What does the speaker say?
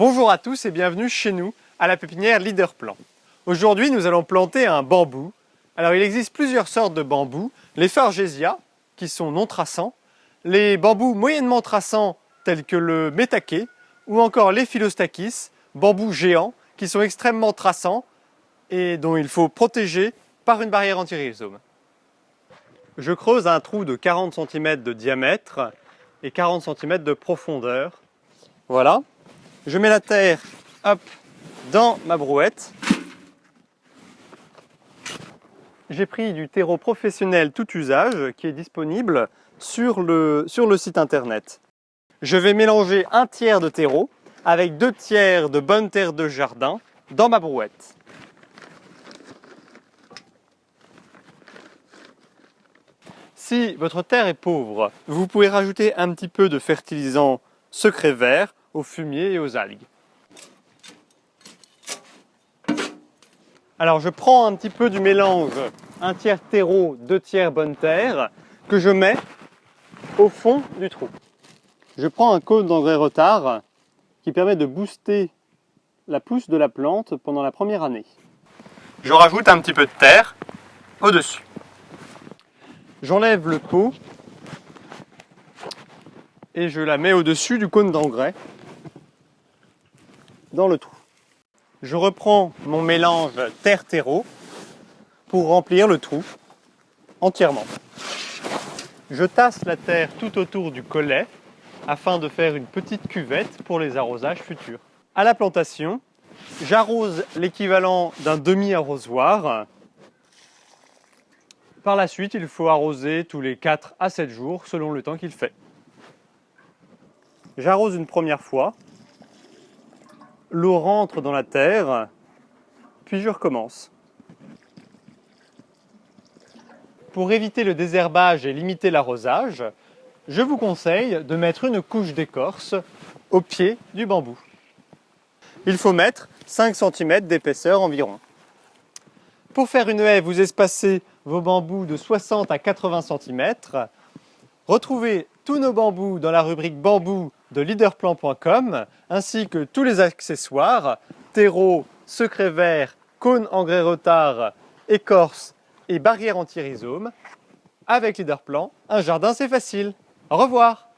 Bonjour à tous et bienvenue chez nous à la pépinière Leaderplan. Aujourd'hui nous allons planter un bambou. Alors il existe plusieurs sortes de bambous, les Fargesia qui sont non traçants, les bambous moyennement traçants tels que le Metake ou encore les Philostachys, bambous géants qui sont extrêmement traçants et dont il faut protéger par une barrière anti-rhizome. Je creuse un trou de 40 cm de diamètre et 40 cm de profondeur. Voilà. Je mets la terre dans ma brouette. J'ai pris du terreau professionnel tout usage qui est disponible sur le site internet. Je vais mélanger 1/3 de terreau avec 2/3 de bonne terre de jardin dans ma brouette. Si votre terre est pauvre, vous pouvez rajouter un petit peu de fertilisant secret vert aux fumiers et aux algues. Alors je prends un petit peu du mélange 1/3 terreau, 2/3 bonne terre que je mets au fond du trou. Je prends un cône d'engrais retard qui permet de booster la pousse de la plante pendant la première année. Je rajoute un petit peu de terre au-dessus. J'enlève le pot et je la mets au-dessus du cône d'engrais dans le trou. Je reprends mon mélange terre-terreau pour remplir le trou entièrement. Je tasse la terre tout autour du collet afin de faire une petite cuvette pour les arrosages futurs. À la plantation, j'arrose l'équivalent d'un demi-arrosoir. Par la suite, il faut arroser tous les 4 à 7 jours selon le temps qu'il fait. J'arrose une première fois. L'eau rentre dans la terre, puis je recommence. Pour éviter le désherbage et limiter l'arrosage, je vous conseille de mettre une couche d'écorce au pied du bambou. Il faut mettre 5 cm d'épaisseur environ. Pour faire une haie, vous espacez vos bambous de 60 à 80 cm. Retrouvez tous nos bambous dans la rubrique bambou de leaderplan.com ainsi que tous les accessoires, terreau, secret vert, cône engrais retard, écorce et barrière anti-rhizome. Avec Leaderplan, un jardin c'est facile. Au revoir!